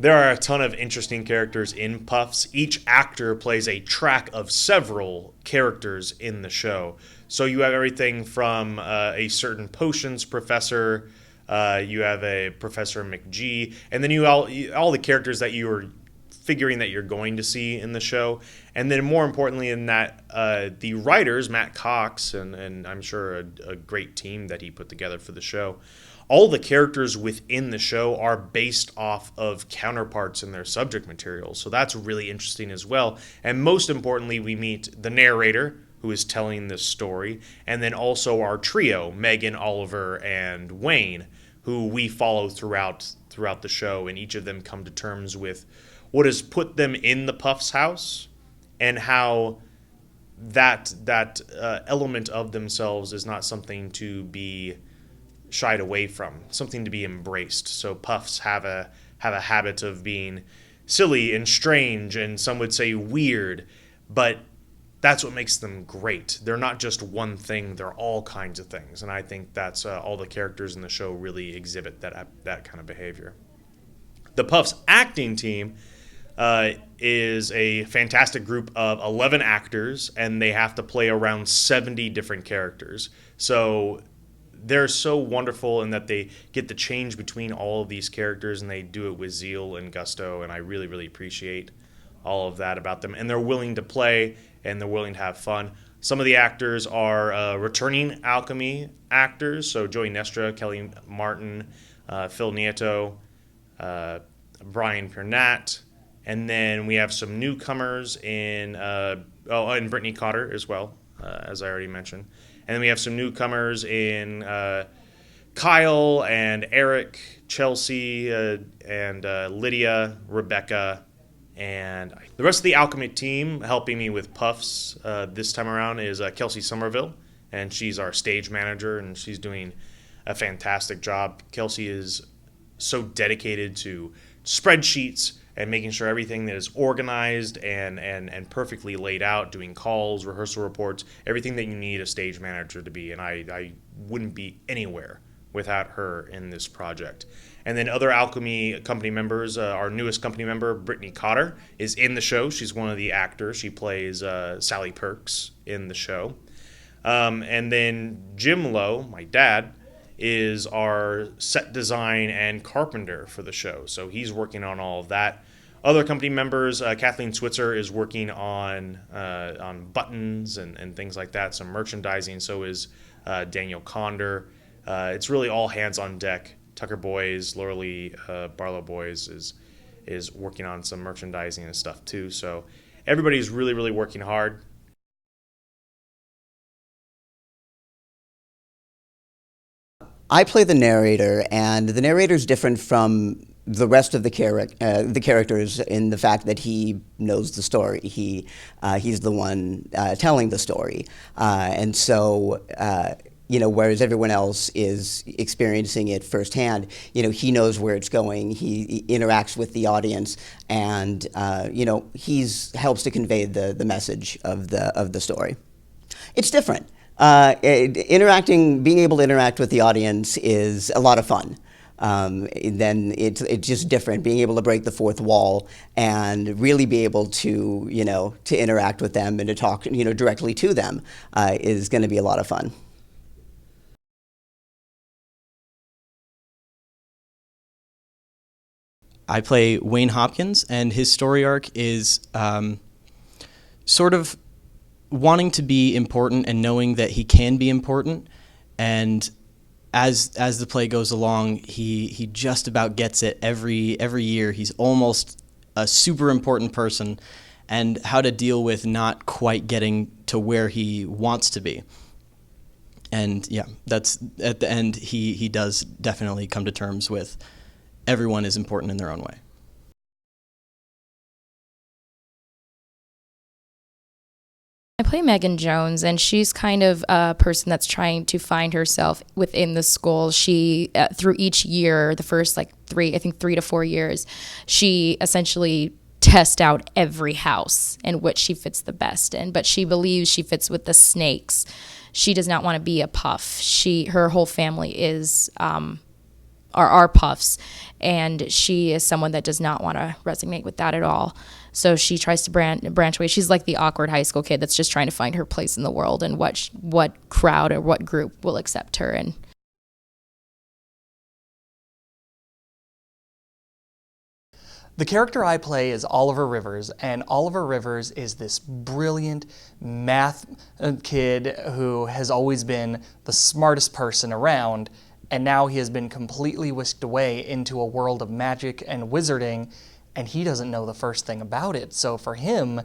There are a ton of interesting characters in Puffs. Each actor plays a track of several characters in the show. So you have everything from a certain potions professor, you have a Professor McGee, and then all the characters that you are figuring that you're going to see in the show. And then more importantly in that, the writers, Matt Cox, and I'm sure a great team that he put together for the show, all the characters within the show are based off of counterparts in their subject material. So that's really interesting as well. And most importantly, we meet the narrator who is telling this story, and then also our trio, Megan, Oliver, and Wayne, who we follow throughout the show, and each of them come to terms with what has put them in the Puffs house and how that element of themselves is not something to be shied away from, something to be embraced. So Puffs have a habit of being silly and strange, and some would say weird, but that's what makes them great. They're not just one thing, they're all kinds of things, and I think that's all the characters in the show really exhibit that kind of behavior. The Puffs acting team is a fantastic group of 11 actors, and they have to play around 70 different characters. So they're so wonderful in that they get to change between all of these characters, and they do it with zeal and gusto, and I really, really appreciate all of that about them. And they're willing to play, and they're willing to have fun. Some of the actors are returning Alchemy actors, so Joey Nestra, Kelly Martin, Phil Nieto, Brian Pernat, and then we have some newcomers and Brittany Cotter as well, as I already mentioned. And then we have some newcomers in Kyle and Eric, Chelsea, and Lydia, Rebecca, and the rest of the Alchemy team helping me with Puffs this time around is Kelsey Somerville, and she's our stage manager, and she's doing a fantastic job. Kelsey is so dedicated to spreadsheets and making sure everything that is organized and perfectly laid out, doing calls, rehearsal reports, everything that you need a stage manager to be. And I wouldn't be anywhere without her in this project. And then other Alchemy company members, our newest company member, Brittany Cotter, is in the show. She's one of the actors. She plays Sally Perks in the show. And then Jim Lowe, my dad, is our set design and carpenter for the show. So he's working on all of that. Other company members, Kathleen Switzer is working on buttons and things like that, some merchandising. So is Daniel Conder. It's really all hands on deck. Tucker Boys, Laura Lee Barlow Boys is working on some merchandising and stuff too. So everybody's really, really working hard. I play the narrator, and the narrator is different from the rest of the characters in the fact that he knows the story. He's the one telling the story, and so whereas everyone else is experiencing it firsthand, he knows where it's going. He interacts with the audience, and he's helps to convey the message of the story. It's different. Being able to interact with the audience is a lot of fun. Then it's just different. Being able to break the fourth wall and really be able to to interact with them and to talk directly to them is going to be a lot of fun. I play Wayne Hopkins, and his story arc is sort of wanting to be important and knowing that he can be important, and as the play goes along, he just about gets it every year. He's almost a super important person, and how to deal with not quite getting to where he wants to be. And yeah, that's at the end he does definitely come to terms with everyone is important in their own way. I play Megan Jones, and she's kind of a person that's trying to find herself within the school. She, through each year, the first 3 to 4 years, she essentially tests out every house in which she fits the best in, but she believes she fits with the snakes. She does not want to be a puff. Her whole family is are Puffs, and she is someone that does not want to resonate with that at all. So she tries to branch away. She's like the awkward high school kid that's just trying to find her place in the world and what crowd or what group will accept her. And the character I play is Oliver Rivers, and Oliver Rivers is this brilliant math kid who has always been the smartest person around, and now he has been completely whisked away into a world of magic and wizarding, and he doesn't know the first thing about it. So for him,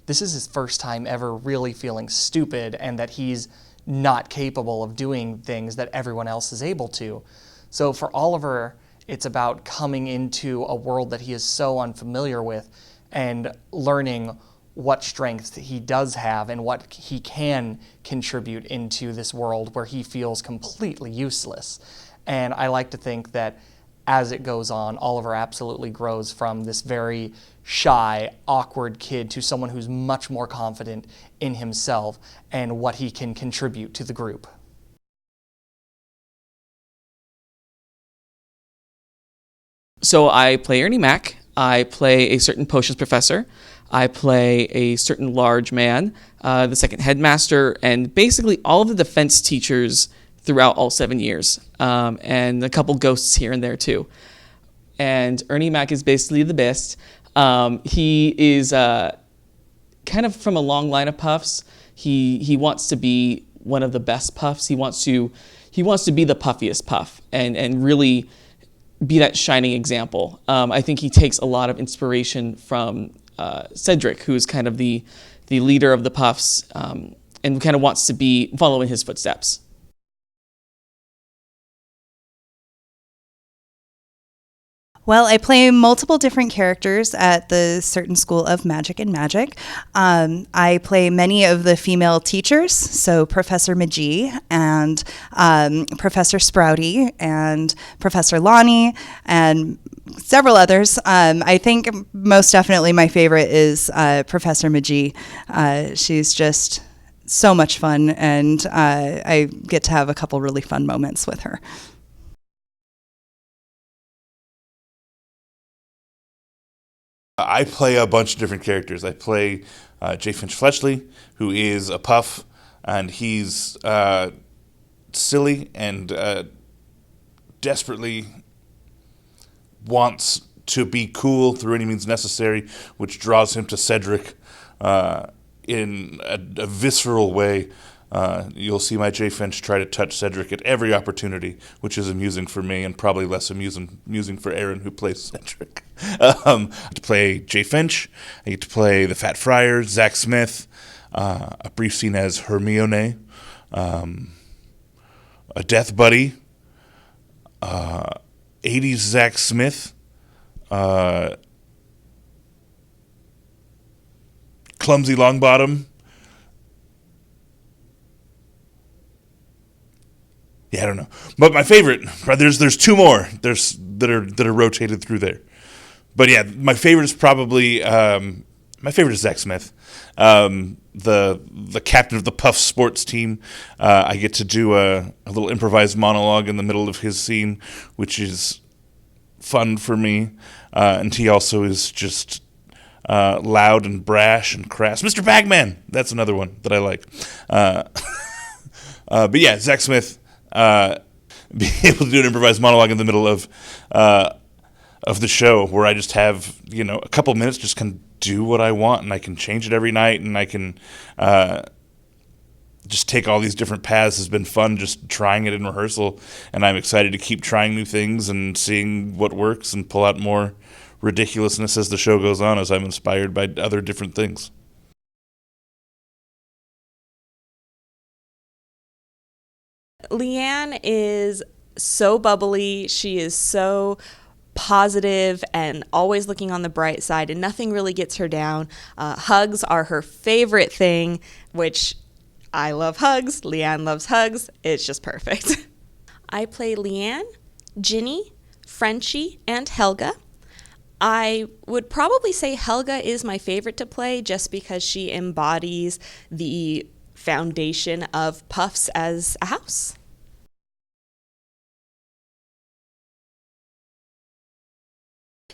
this is his first time ever really feeling stupid and that he's not capable of doing things that everyone else is able to. So for Oliver, it's about coming into a world that he is so unfamiliar with and learning what strengths he does have and what he can contribute into this world where he feels completely useless. And I like to think that as it goes on, Oliver absolutely grows from this very shy, awkward kid to someone who's much more confident in himself and what he can contribute to the group. So I play Ernie Mack. I play a certain potions professor. I play a certain large man, the second headmaster, and basically all of the defense teachers throughout all 7 years, and a couple ghosts here and there too. And Ernie Mack is basically the best. He is kind of from a long line of Puffs. He wants to be one of the best Puffs. He wants to be the puffiest Puff and really be that shining example. I think he takes a lot of inspiration from Cedric, who's kind of the leader of the Puffs, and kind of wants to follow in his footsteps. Well, I play multiple different characters at the certain school of magic and magic. I play many of the female teachers, so Professor McGee and Professor Sprouty and Professor Lonnie and several others. I think most definitely my favorite is Professor McGee. She's just so much fun, and I get to have a couple really fun moments with her. I play a bunch of different characters. I play J. Finch Fletchley, who is a Puff, and he's silly and desperately wants to be cool through any means necessary, which draws him to Cedric in a visceral way. You'll see my J. Finch try to touch Cedric at every opportunity, which is amusing for me and probably less amusing for Aaron, who plays Cedric. I get to play J. Finch. I get to play the Fat Friar, Zach Smith, a brief scene as Hermione, a Death Buddy, 80s Zach Smith, Clumsy Longbottom. Yeah, I don't know, but my favorite. There's two more. That are rotated through there, but yeah, my favorite is probably Zach Smith, the captain of the Puff sports team. I get to do a little improvised monologue in the middle of his scene, which is fun for me, and he also is just loud and brash and crass. Mr. Bagman, that's another one that I like. But yeah, Zach Smith. Being able to do an improvised monologue in the middle of the show, where I just have a couple minutes, just can do what I want, and I can change it every night, and I can just take all these different paths. Has been fun just trying it in rehearsal, and I'm excited to keep trying new things and seeing what works and pull out more ridiculousness as the show goes on, as I'm inspired by other different things. LeeAnn is so bubbly. She is so positive and always looking on the bright side, and nothing really gets her down. Hugs are her favorite thing, which I love hugs. LeeAnn loves hugs. It's just perfect. I play LeeAnn, Ginny, Frenchie, and Helga. I would probably say Helga is my favorite to play just because she embodies the foundation of Puffs as a house.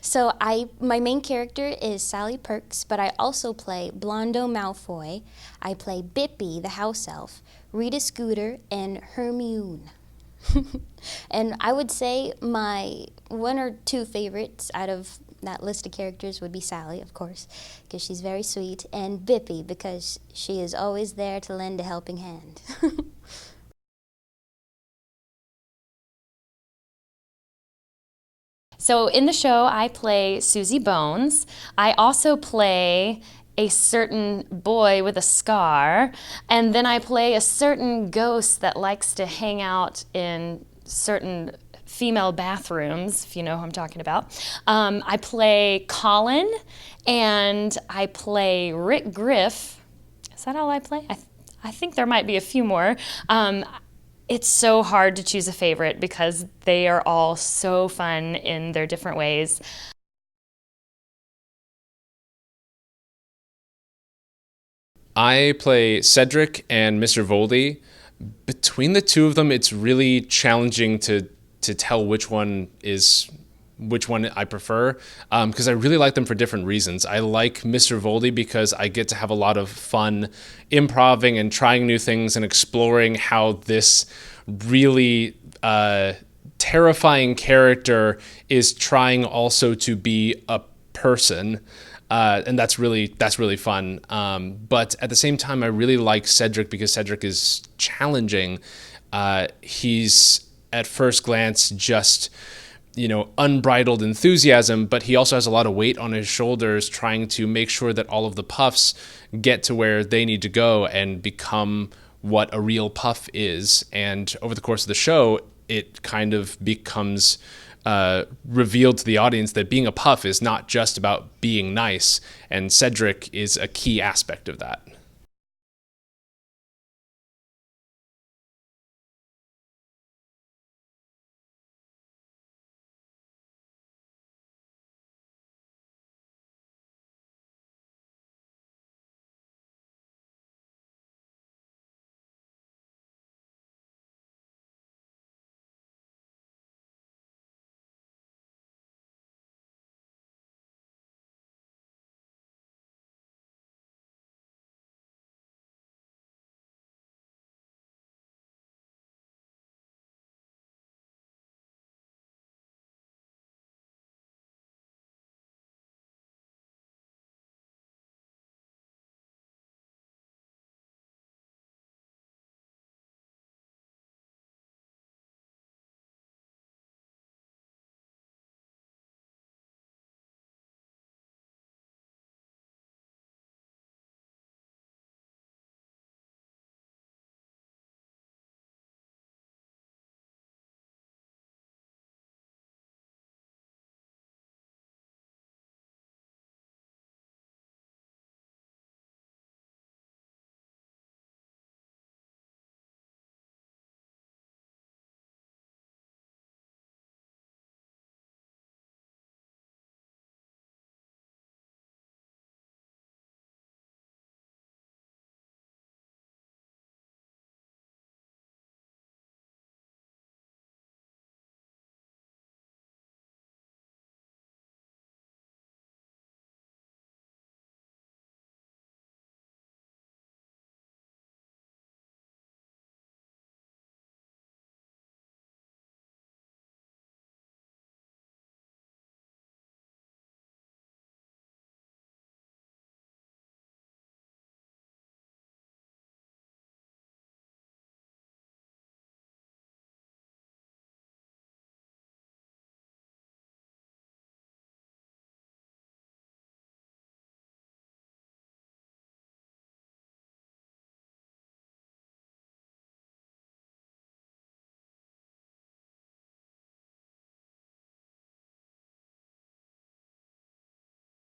So my main character is Sally Perks, but I also play Blondo Malfoy. I play Bippy, the house elf, Rita Scooter, and Hermione. And I would say my one or two favorites out of that list of characters would be Sally, of course, because she's very sweet, and Bippy, because she is always there to lend a helping hand. So in the show, I play Susie Bones. I also play a certain boy with a scar, and then I play a certain ghost that likes to hang out in certain female bathrooms, if you know who I'm talking about. I play Colin, and I play Rick Griff. Is that all I play? I think there might be a few more. It's so hard to choose a favorite because they are all so fun in their different ways. I play Cedric and Mr. Voldy. Between the two of them, it's really challenging to tell which one I prefer, because I really like them for different reasons. I like Mr. Voldy because I get to have a lot of fun improvising and trying new things and exploring how this really terrifying character is trying also to be a person. And that's really fun. But at the same time, I really like Cedric because Cedric is challenging. He's at first glance just, unbridled enthusiasm, but he also has a lot of weight on his shoulders trying to make sure that all of the puffs get to where they need to go and become what a real puff is. And over the course of the show, it kind of becomes revealed to the audience that being a puff is not just about being nice, and Cedric is a key aspect of that.